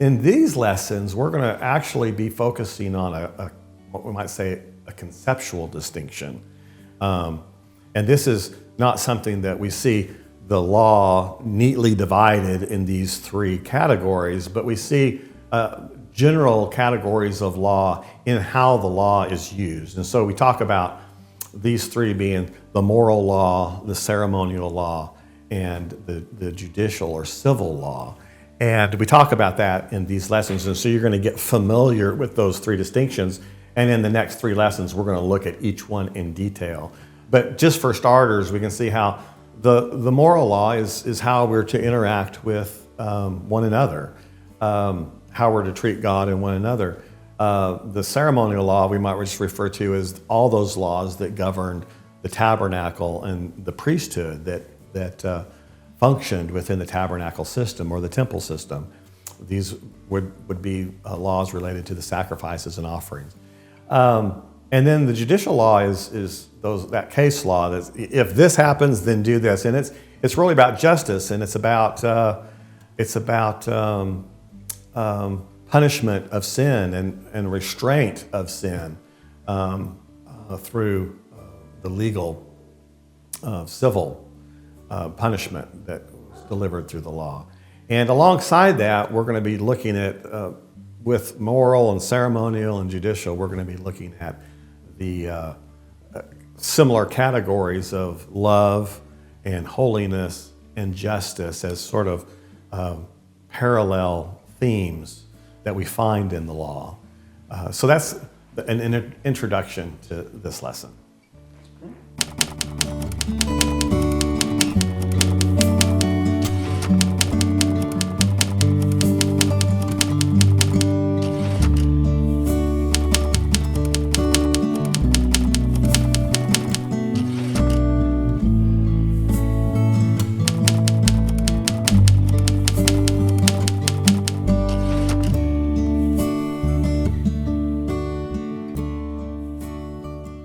In these lessons, we're going to actually be focusing on what we might say a conceptual distinction. And this is not something that we see the law neatly divided in these three categories, but we see general categories of law in how the law is used. And so we talk about these three being the moral law, the ceremonial law, and the judicial or civil law. And we talk about that in these lessons. And so you're going to get familiar with those three distinctions. And in the next three lessons, we're going to look at each one in detail. But just for starters, we can see how the moral law is how we're to interact with one another, how we're to treat God and one another. The ceremonial law we might just refer to as all those laws that governed the tabernacle and the priesthood that functioned within the tabernacle system or the temple system. These would be laws related to the sacrifices and offerings. And then the judicial law is that case law that if this happens, then do this, and it's really about justice, and it's about punishment of sin and restraint of sin through the legal civil punishment that was delivered through the law. And alongside that, we're going to be looking at with moral and ceremonial and judicial, we're going to be looking at the similar categories of love and holiness and justice as sort of parallel themes that we find in the law. So that's an introduction to this lesson.